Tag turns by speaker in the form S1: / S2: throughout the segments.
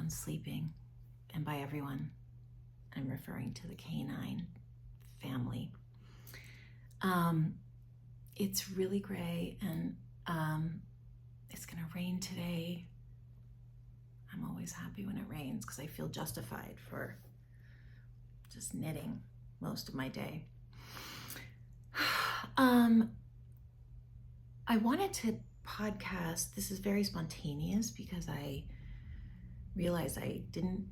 S1: everyone's sleeping. And by everyone, I'm referring to the canine family. It's really gray, and it's gonna rain today. I'm always happy when it rains because I feel justified for just knitting most of my day. I wanted to podcast. This is very spontaneous because I realized I didn't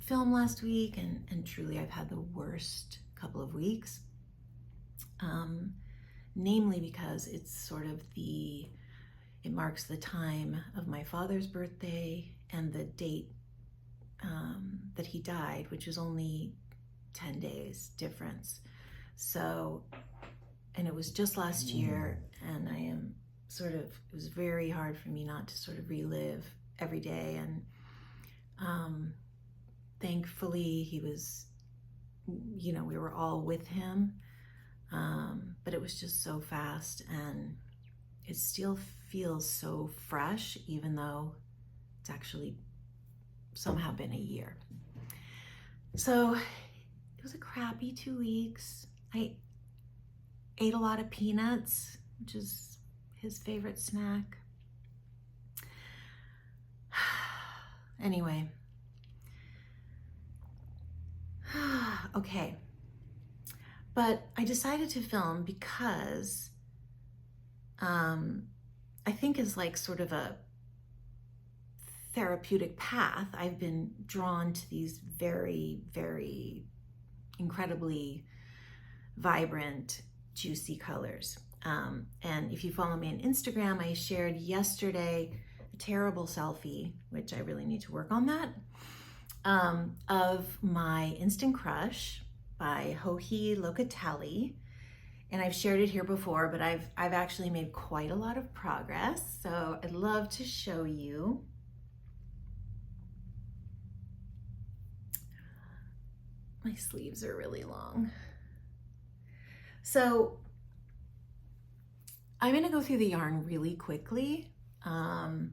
S1: film last week, and truly I've had the worst couple of weeks. Namely because it's sort of it marks the time of my father's birthday and the date that he died, which was only 10 days difference. So, and it was just last year, and it was very hard for me not to sort of relive every day. And thankfully he was, we were all with him. But it was just so fast, and it still feels so fresh, even though it's actually somehow been a year. So it was a crappy 2 weeks. I ate a lot of peanuts, which is his favorite snack. Anyway. Okay. But I decided to film because I think is like sort of a therapeutic path. I've been drawn to these very, very incredibly vibrant, juicy colors. And if you follow me on Instagram, I shared yesterday a terrible selfie, which I really need to work on that, of my instant crush by Locatelli. And I've shared it here before, but I've actually made quite a lot of progress. So I'd love to show you. My sleeves are really long. So I'm gonna go through the yarn really quickly. The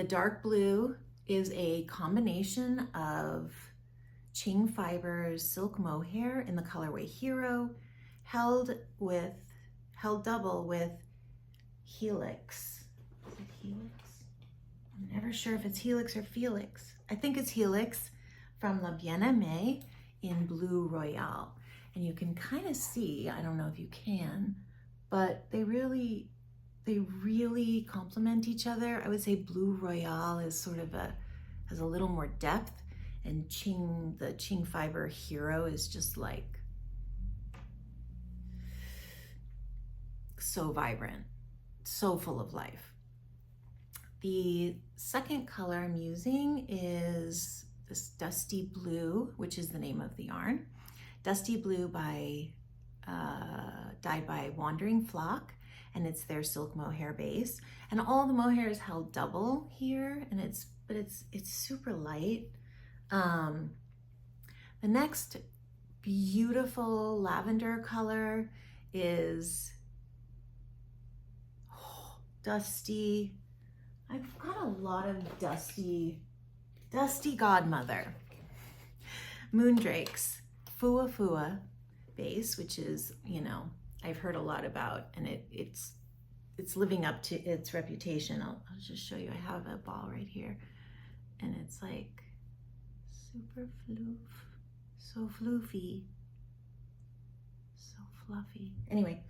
S1: dark blue is a combination of Ching Fibers silk mohair in the colorway Hero, held double with Helix. Is it Helix? I'm never sure if it's Helix or Felix. I think it's Helix from La Bienne Aimee in Bleu Royale. And you can kind of see, I don't know if you can, but they really complement each other. I would say Bleu Royale is sort of has a little more depth, and the Ching Fiber Hero is just like so vibrant, so full of life. The second color I'm using is this Dusty Blue, which is the name of the yarn. Dusty Blue dyed by Wandering Flock, and it's their silk mohair base. And all the mohair is held double here, and it's super light. The next beautiful lavender color is Dusty. I've got a lot of Dusty Godmother. Moondrake's Fuwa base, which is, I've heard a lot about, and it's living up to its reputation. I'll just show you. I have a ball right here, and it's like super so floofy, so fluffy. Anyway,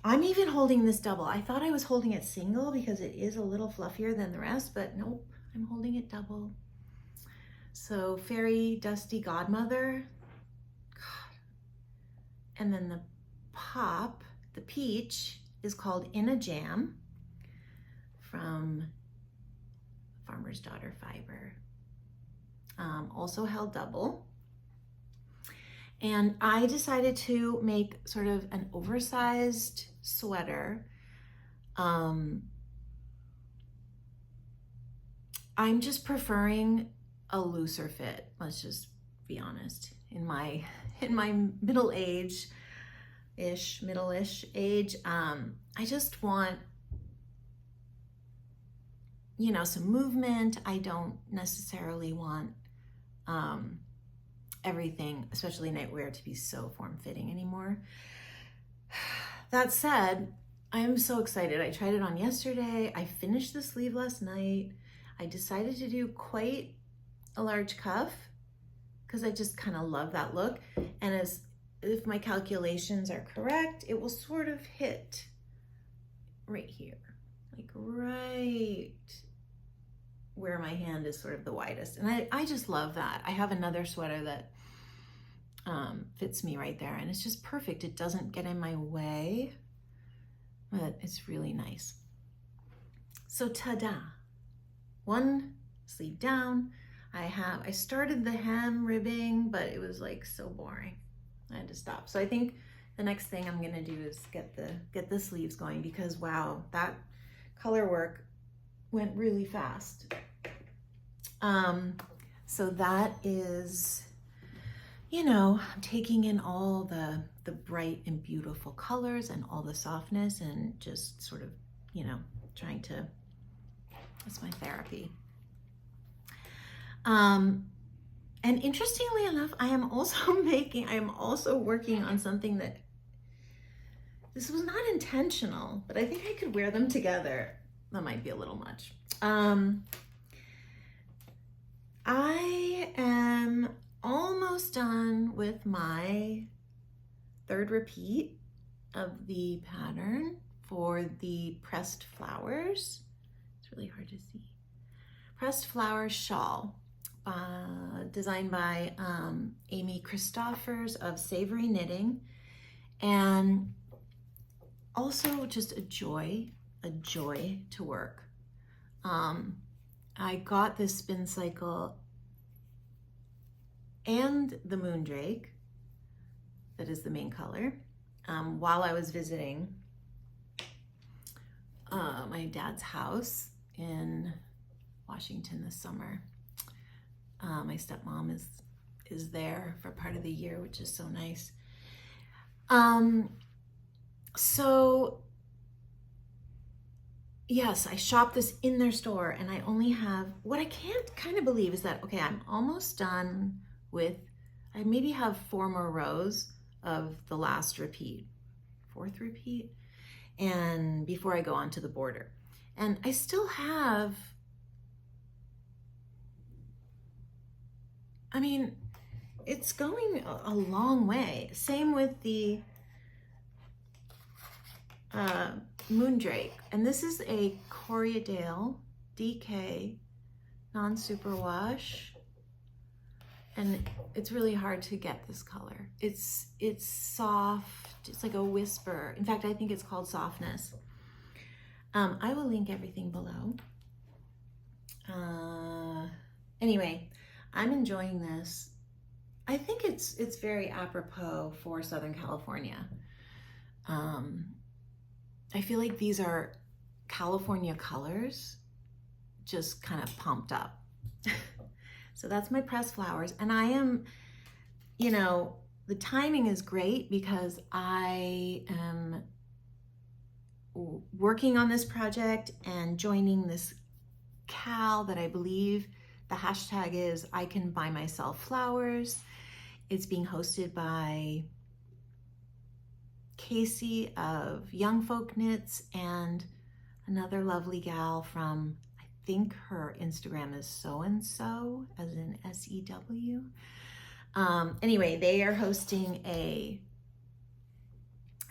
S1: I'm even holding this double. I thought I was holding it single because it is a little fluffier than the rest, but nope, I'm holding it double. So Fairy Dusty Godmother. God. And then the peach is called In a Jam from Farmer's Daughter Fiber. Also held double. And I decided to make sort of an oversized sweater. I'm just preferring a looser fit, let's just be honest. In my middle-ish age, I just want you know, some movement. I don't necessarily want everything, especially nightwear, to be so form-fitting anymore. That said, I am so excited. I tried it on yesterday. I finished the sleeve last night. I decided to do quite a large cuff because I just kind of love that look. And as if my calculations are correct, it will sort of hit right here, like right where my hand is sort of the widest. And I just love that. I have another sweater that fits me right there, and it's just perfect. It doesn't get in my way, but it's really nice. So ta-da, one sleeve down. I started the hem ribbing, but it was like so boring. I had to stop. So I think the next thing I'm gonna do is get the sleeves going, because wow, that color work went really fast. So that is, you know, I'm taking in all the bright and beautiful colors and all the softness, and just sort of, you know, trying to, it's my therapy. And interestingly enough, I am also working on something that, this was not intentional, but I think I could wear them together. That might be a little much. I am almost done with my third repeat of the pattern for the pressed flowers. It's really hard to see. Pressed Flowers Shawl, designed by Aimee Christoffers of Savory Knitting, and also just a joy to work. I got this Spincycle and the Moondrake, that is the main color, while I was visiting my dad's house in Washington this summer. My stepmom is there for part of the year, which is so nice. So yes, I shopped this in their store, and I only have, what I can't kind of believe is that, okay, I'm almost done with, I maybe have 4 more rows of the last repeat, 4th repeat, and before I go on to the border. And I still have, I mean, it's going a long way. Same with the Moondrake, and this is a Corriedale DK non-superwash, and it's really hard to get this color. It's soft, it's like a whisper. In fact, I think it's called Softness. I will link everything below. Anyway, I'm enjoying this. I think it's very apropos for Southern California. I feel like these are California colors, just kind of pumped up. So that's my pressed flowers. And I am, you know, the timing is great because I am working on this project and joining this CAL that I believe the hashtag is I Can Buy Myself Flowers. It's being hosted by Casey of Young Folk Knits and another lovely gal from, I think her Instagram is so-and-so, as in S-E-W. Anyway, they are hosting a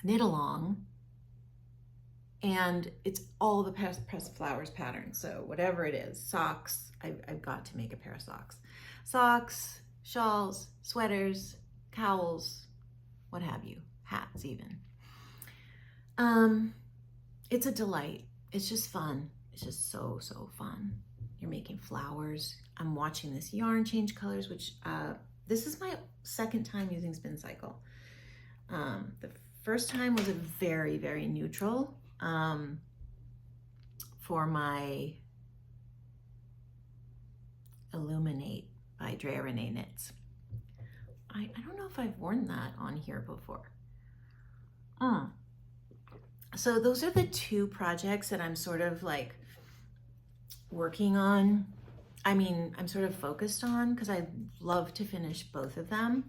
S1: knit along, and it's all the pressed flowers patterns. So whatever it is, socks, I've got to make a pair of socks. Socks, shawls, sweaters, cowls, what have you. Hats even. It's a delight. It's just fun. It's just so fun. You're making flowers. I'm watching this yarn change colors, which this is my second time using Spincycle. The first time was a very neutral for my Illuminate by Drea Renee Knits. I don't know if I've worn that on here before. So those are the 2 projects that I'm sort of like working on, I'm sort of focused on, because I'd love to finish both of them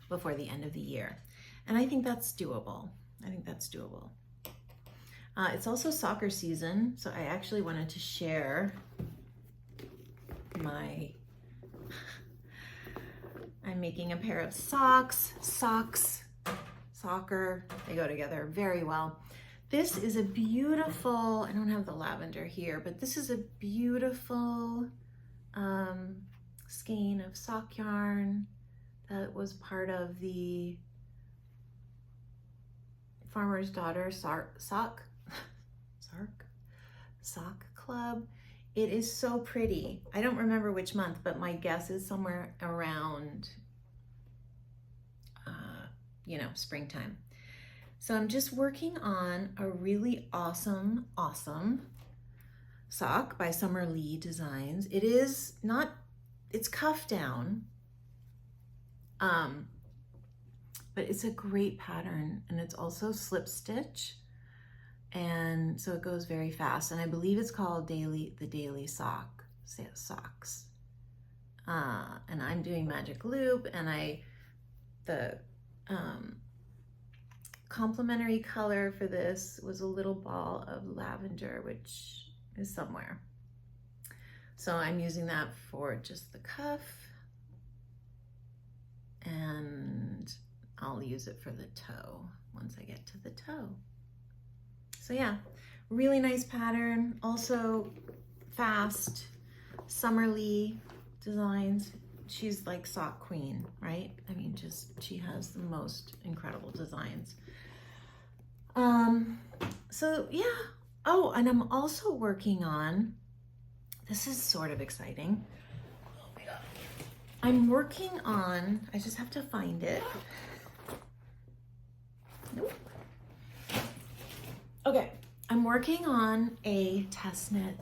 S1: before the end of the year. And I think that's doable. It's also soccer season, so I actually wanted to share I'm making a pair of socks, soccer, they go together very well. This is a beautiful, I don't have the lavender here, but this is a beautiful skein of sock yarn that was part of the Farmer's Daughter sock club. It is so pretty. I don't remember which month, but my guess is somewhere around, springtime. So I'm just working on a really awesome sock by Summer Lee Designs. It's cuff down, but it's a great pattern, and it's also slip stitch. And so it goes very fast, and I believe it's called the Daily Socks. And I'm doing magic loop, and the complementary color for this was a little ball of lavender, which is somewhere. So I'm using that for just the cuff, and I'll use it for the toe once I get to the toe. So yeah, really nice pattern, also fast. Summer Lee Designs, she's like sock queen, right? She has the most incredible designs. So yeah, oh, and I'm also working on, this is sort of exciting. Oh my God. I'm working on, I just have to find it. Nope. Okay, I'm working on a test knit.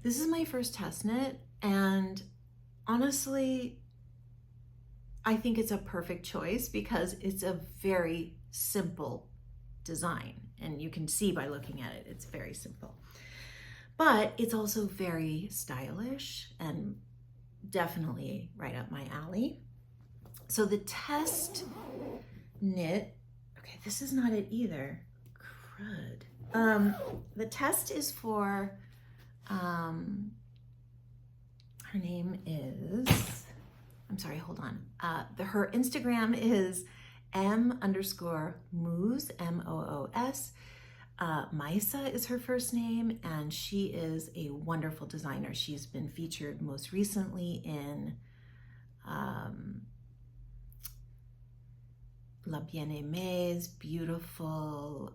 S1: This is my first test knit, and honestly, I think it's a perfect choice because it's a very simple design, and you can see by looking at it, it's very simple. But it's also very stylish and definitely right up my alley. So the test knit, okay, this is not it either. Crud. The test is for, her name is, I'm sorry, hold on. Her Instagram is m_moos, M-O-O-S. Maisa is her first name, and she is a wonderful designer. She's been featured most recently in La Bienne's beautiful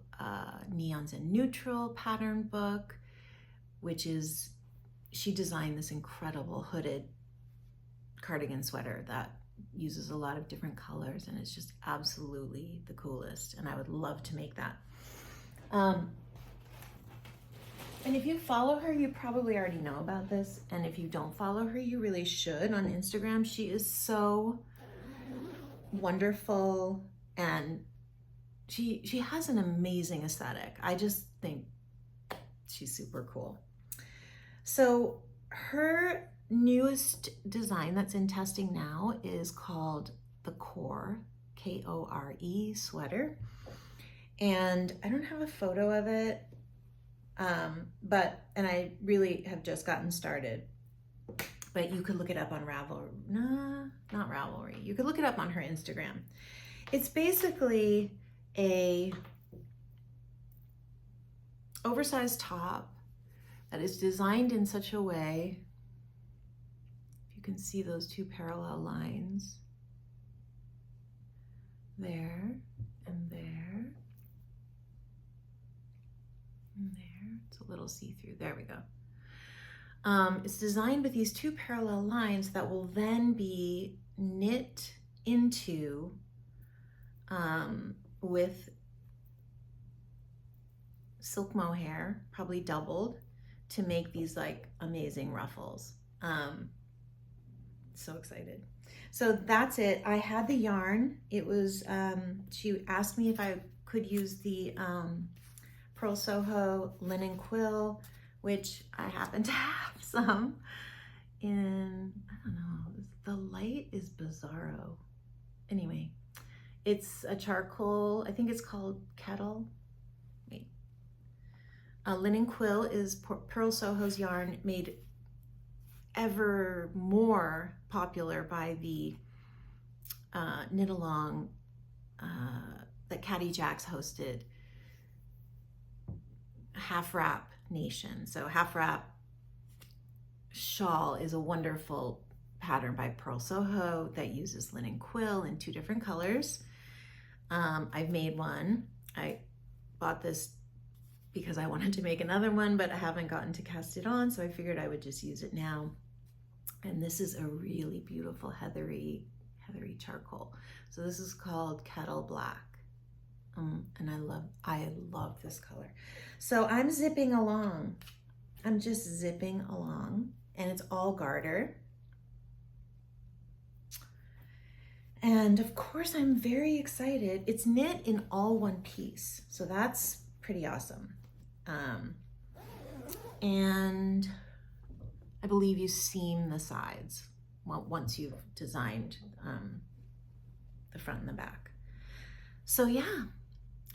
S1: Neons and Neutral pattern book, which is, she designed this incredible hooded cardigan sweater that uses a lot of different colors, and it's just absolutely the coolest, and I would love to make that. And if you follow her, you probably already know about this, and if you don't follow her, you really should on Instagram. She is so wonderful, and she has an amazing aesthetic. I just think she's super cool. So her newest design that's in testing now is called the Core, K-O-R-E sweater. And I don't have a photo of it, and I really have just gotten started. But you could look it up on Ravelry. No, not Ravelry. You could look it up on her Instagram. It's basically a oversized top that is designed in such a way, if you can see those two parallel lines, there and there and there. It's a little see-through. There we go. It's designed with these two parallel lines that will then be knit into with silk mohair, probably doubled, to make these like amazing ruffles. So excited. So that's it. I had the yarn. It was, she asked me if I could use the Purl Soho linen quill which I happen to have some in, I don't know, the light is bizarro. Anyway, it's a charcoal, I think it's called Kettle. Wait. Linen Quill is Purl Soho's yarn, made ever more popular by the knit along that Caddy Jacks hosted, Half Wrap Nation. So Half Wrap Shawl is a wonderful pattern by Purl Soho that uses linen quill in 2 different colors. I've made one. I bought this because I wanted to make another one, but I haven't gotten to cast it on, so I figured I would just use it now. And this is a really beautiful heathery charcoal. So this is called Kettle Black. And I love this color. So I'm zipping along. I'm just zipping along, and it's all Garter. And of course I'm very excited. It's knit in all one piece, so that's pretty awesome. And I believe you seam the sides once you've designed the front and the back. So yeah,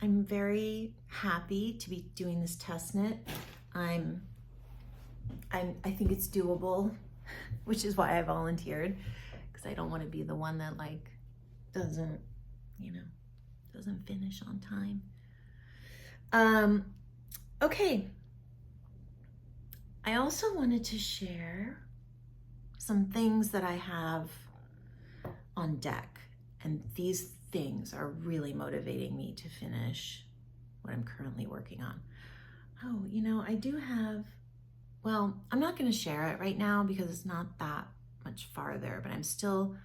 S1: I'm very happy to be doing this test knit. I think it's doable, which is why I volunteered, because I don't want to be the one that like doesn't finish on time. Okay. I also wanted to share some things that I have on deck, and these things are really motivating me to finish what I'm currently working on. Oh, I do have, well, I'm not going to share it right now because it's not that much farther, but I'm still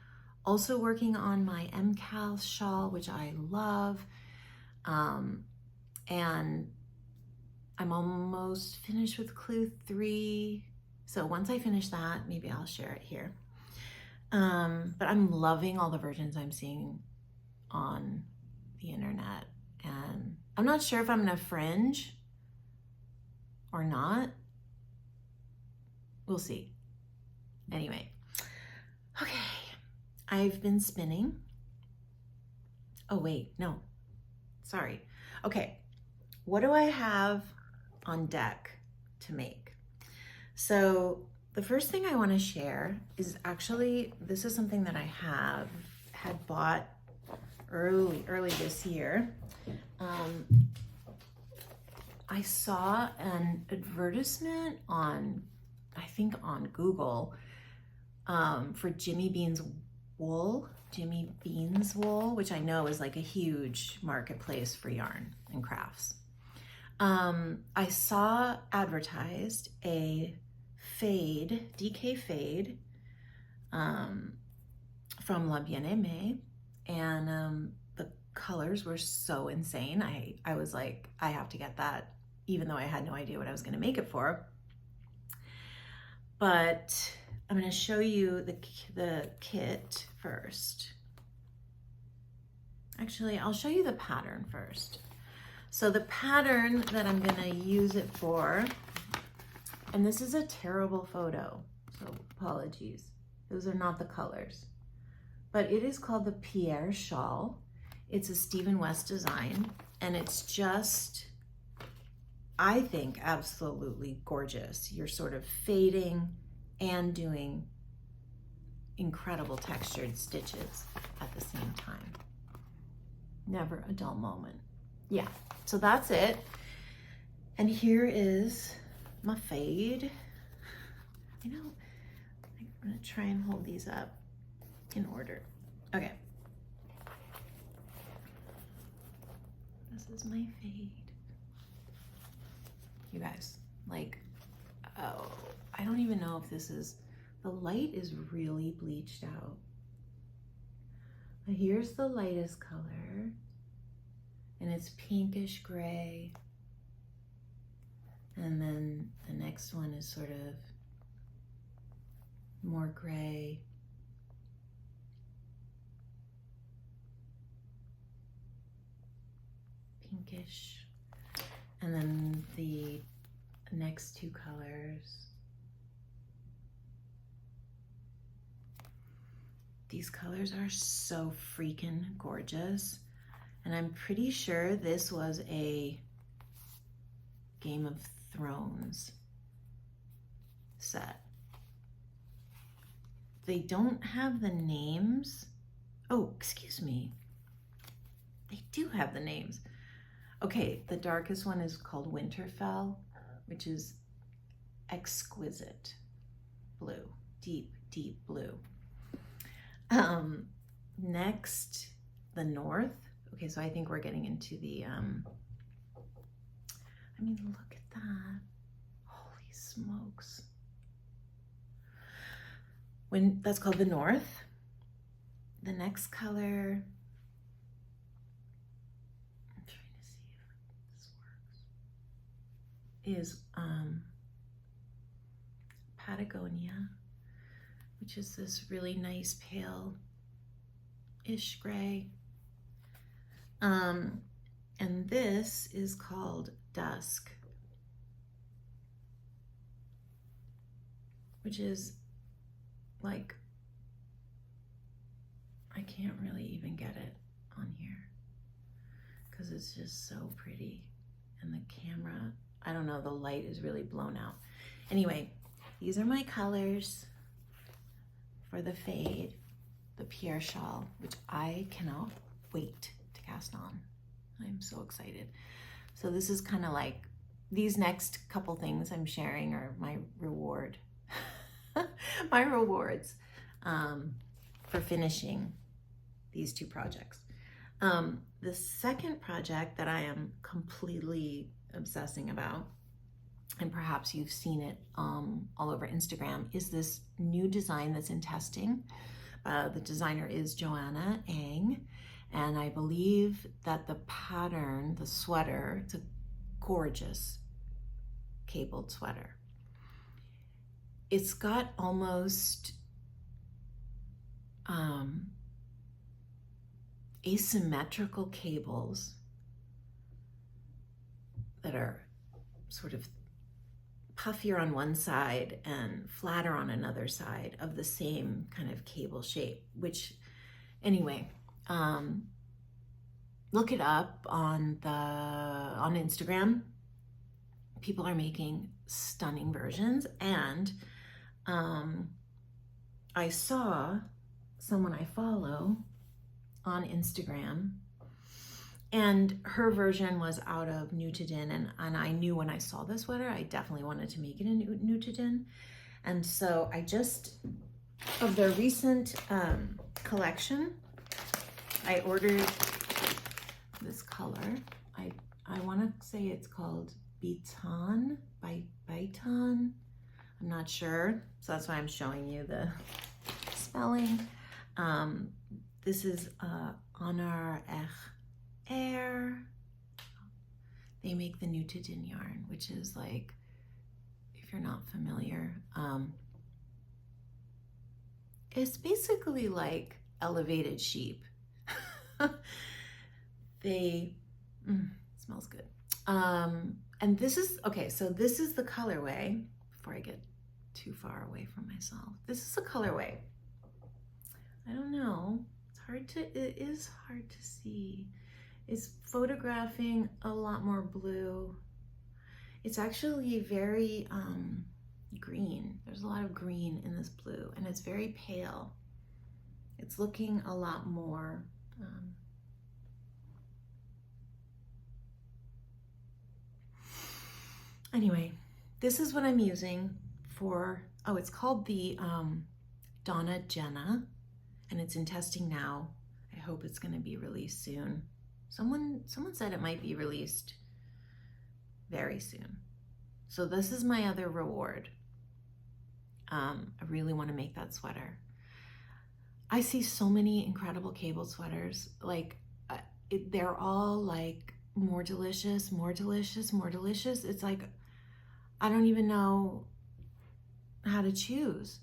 S1: also working on my MCAL shawl, which I love. And I'm almost finished with Clue 3. So once I finish that, maybe I'll share it here. But I'm loving all the versions I'm seeing on the internet. And I'm not sure if I'm gonna fringe or not. We'll see. Anyway, okay. I've been spinning. Oh wait, no, sorry. Okay, what do I have on deck to make? So the first thing I want to share is actually, this is something that I had bought early this year. I saw an advertisement on, I think on Google, for Jimmy Bean's wool, which I know is like a huge marketplace for yarn and crafts. I saw advertised a fade, DK fade, from La Bienne, and the colors were so insane. I was like, I have to get that, even though I had no idea what I was going to make it for. But I'm going to show you the kit first. Actually, I'll show you the pattern first. So the pattern that I'm going to use it for, and this is a terrible photo, so apologies. Those are not the colors. But it is called the Pierre shawl. It's a Stephen West design, and it's just, I think, absolutely gorgeous. You're sort of fading and doing incredible textured stitches at the same time. Never a dull moment. Yeah, so that's it. And here is my fade. I'm gonna try and hold these up in order. Okay. This is my fade. You guys, like, oh, I don't even know if this is, the light is really bleached out. But here's the lightest color, and it's pinkish gray. And then the next one is sort of more gray. Pinkish. And then the next two colors. These colors are so freaking gorgeous. And I'm pretty sure this was a Game of Thrones set. They don't have the names. Oh, excuse me. They do have the names. Okay, the darkest one is called Winterfell, which is exquisite blue, deep, deep blue. Next, the North. Okay, so I think we're getting into the, I mean, look at that. Holy smokes. That's called the North. The next color, I'm trying to see if this works, is Patagonia, which is this really nice pale-ish gray. And this is called Dusk, which is like, I can't really even get it on here because it's just so pretty. And the camera, I don't know, the light is really blown out. Anyway, these are my colors for the fade, the Pierre shawl, which I cannot wait to cast on. I'm so excited. So this is kind of like, these next couple things I'm sharing are my reward, my rewards for finishing these two projects. The second project that I am completely obsessing about, and perhaps you've seen it all over Instagram, is this new design that's in testing. The designer is Joanna Ang, and I believe that the pattern, the sweater, it's a gorgeous cabled sweater. It's got almost asymmetrical cables that are sort of puffier on one side and flatter on another side of the same kind of cable shape, which anyway, look it up on Instagram. People are making stunning versions, and I saw someone I follow on Instagram, and her version was out of Nutidin, and I knew when I saw this sweater, I definitely wanted to make it in Nutidin. And so I just, of their recent collection, I ordered this color. I want to say it's called Biton, Biton. I'm not sure, so that's why I'm showing you the spelling. This is Honor Air. They make the Nutidin yarn, which is like, if you're not familiar, it's basically like elevated sheep. Smells good. And this is, okay, so this is the colorway, before I get too far away from myself. This is the colorway. I don't know, it is hard to see. It's photographing a lot more blue. It's actually very green. There's a lot of green in this blue, and it's very pale. It's looking a lot more anyway, this is what I'm using for, oh, it's called the Donna Jenna, and it's in testing now. I hope it's going to be released soon. Someone said it might be released very soon. So this is my other reward. I really want to make that sweater. I see so many incredible cabled sweaters. Like they're all like more delicious, more delicious, more delicious. It's like, I don't even know how to choose.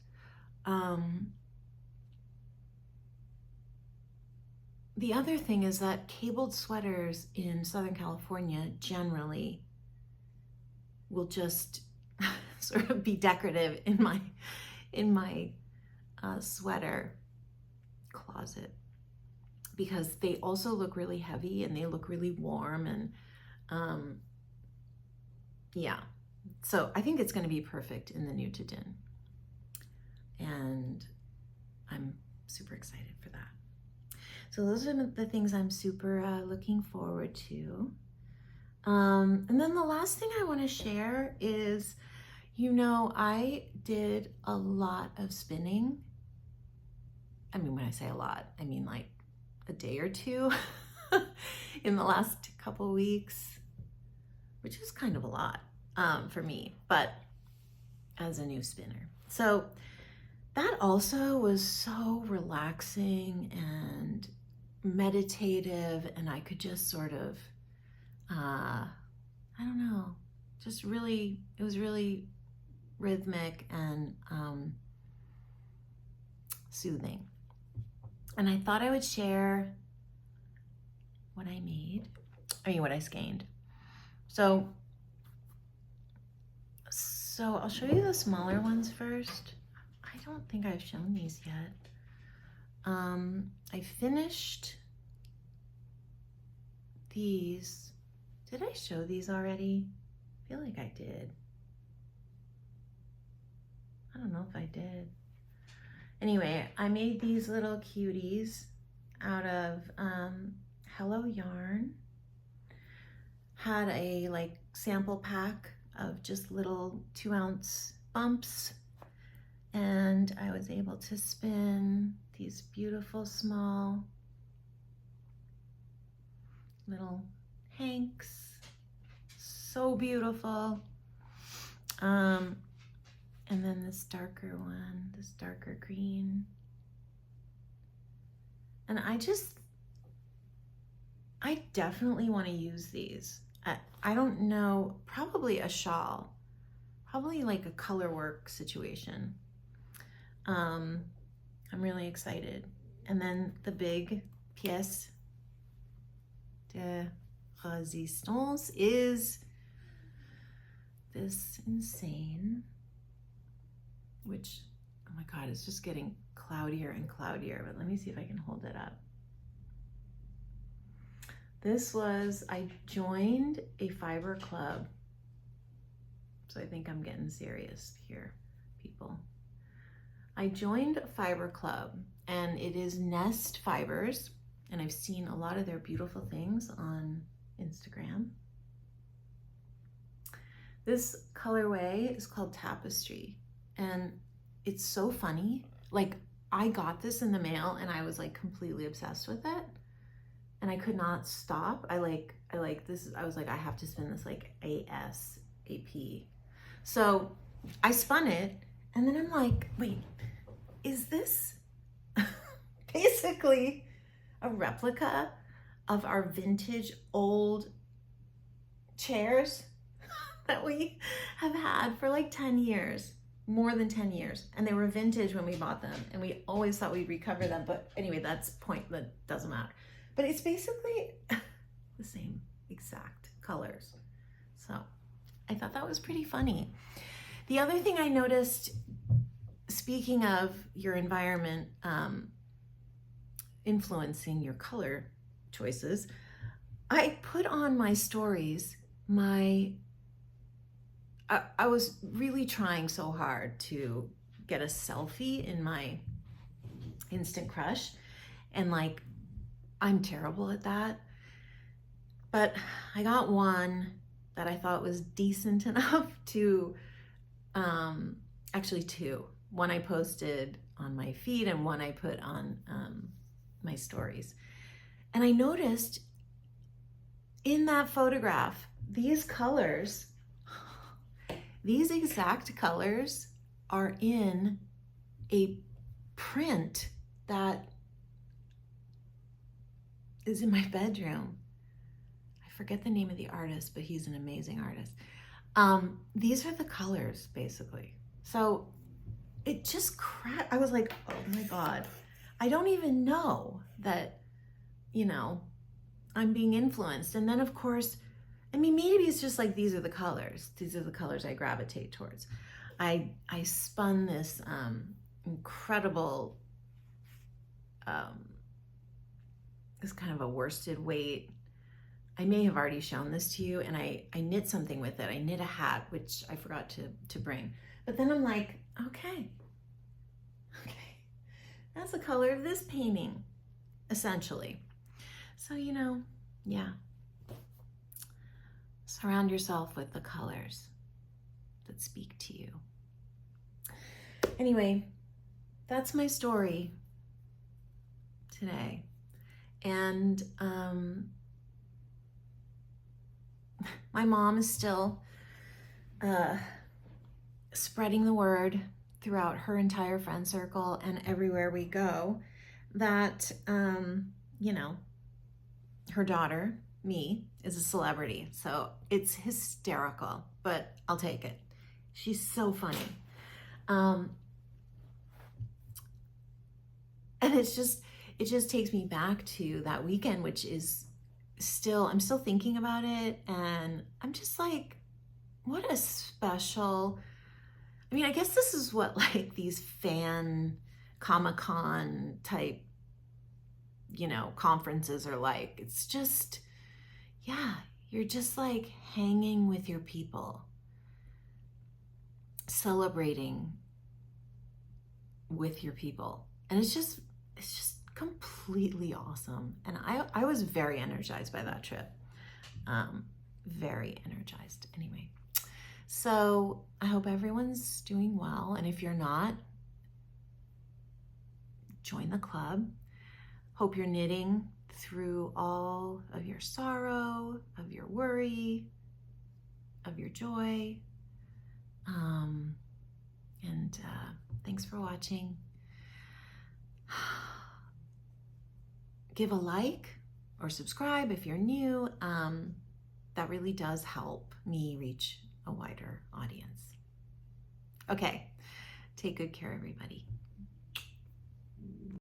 S1: The other thing is that cabled sweaters in Southern California generally will just sort of be decorative in my sweater closet, because they also look really heavy and they look really warm, and yeah, so I think it's going to be perfect in the new to din, and I'm super excited for that. So those are the things I'm super looking forward to. And then the last thing I want to share is, you know, I did a lot of spinning. I mean, when I say a lot, I mean like a day or two in the last couple weeks, which is kind of a lot for me, but as a new spinner. So that also was so relaxing and meditative, and I could just sort of, I don't know, just really, it was really rhythmic and soothing. And I thought I would share what I made, what I skeined. So I'll show you the smaller ones first. I don't think I've shown these yet. I finished these. Did I show these already? I feel like I did. I don't know if I did. Anyway, I made these little cuties out of Hello Yarn. Had a like sample pack of just little 2-ounce bumps, and I was able to spin these beautiful small little hanks. So beautiful. And then this darker one, this darker green. And I definitely want to use these. I don't know, probably a shawl, probably like a color work situation. I'm really excited. And then the big pièce de résistance is this insane, which, oh my God, it's just getting cloudier and cloudier, but let me see if I can hold it up. This was, I joined a fiber club. So I think I'm getting serious here, people. I joined a fiber club, and it is Nest Fibers, and I've seen a lot of their beautiful things on Instagram. This colorway is called Tapestry, and it's so funny. Like, I got this in the mail and I was like completely obsessed with it, and I could not stop. I like this. I was like, I have to spin this like ASAP. So I spun it, and then I'm like, wait, is this basically a replica of our vintage old chairs that we have had for like 10 years, more than 10 years. And they were vintage when we bought them, and we always thought we'd recover them. But anyway, that's point, that doesn't matter. But it's basically the same exact colors. So I thought that was pretty funny. The other thing I noticed, speaking of your environment influencing your color choices, I put on my stories I was really trying so hard to get a selfie in my Instant Crush, and like, I'm terrible at that, but I got one that I thought was decent enough to, actually two. One I posted on my feed and one I put on my stories. And I noticed in that photograph, these colors, these exact colors are in a print that is in my bedroom. I forget the name of the artist, but he's an amazing artist. These are the colors, basically. So it just I was like, oh my God, I don't even know that, you know, I'm being influenced. And then of course, I mean, maybe it's just like, these are the colors. These are the colors I gravitate towards. I spun this incredible, this kind of a worsted weight. I may have already shown this to you, and I knit something with it. I knit a hat, which I forgot to bring. But then I'm like, okay, that's the color of this painting, essentially. So, you know, yeah. Surround yourself with the colors that speak to you. Anyway, that's my story today. And my mom is still spreading the word throughout her entire friend circle and everywhere we go that, you know, her daughter, me, is a celebrity. So it's hysterical, but I'll take it. She's so funny. And it just takes me back to that weekend, which is I'm still thinking about it. And I'm just like, what a special, I mean, I guess this is what like these fan Comic-Con type, you know, conferences are like. It's just, yeah, you're just like hanging with your people, celebrating with your people. And it's just completely awesome. And I was very energized by that trip. Very energized. Anyway, so I hope everyone's doing well. And if you're not, join the club. Hope you're knitting through all of your sorrow, of your worry, of your joy. And thanks for watching. Give a like or subscribe if you're new. That really does help me reach a wider audience. Okay, take good care, everybody.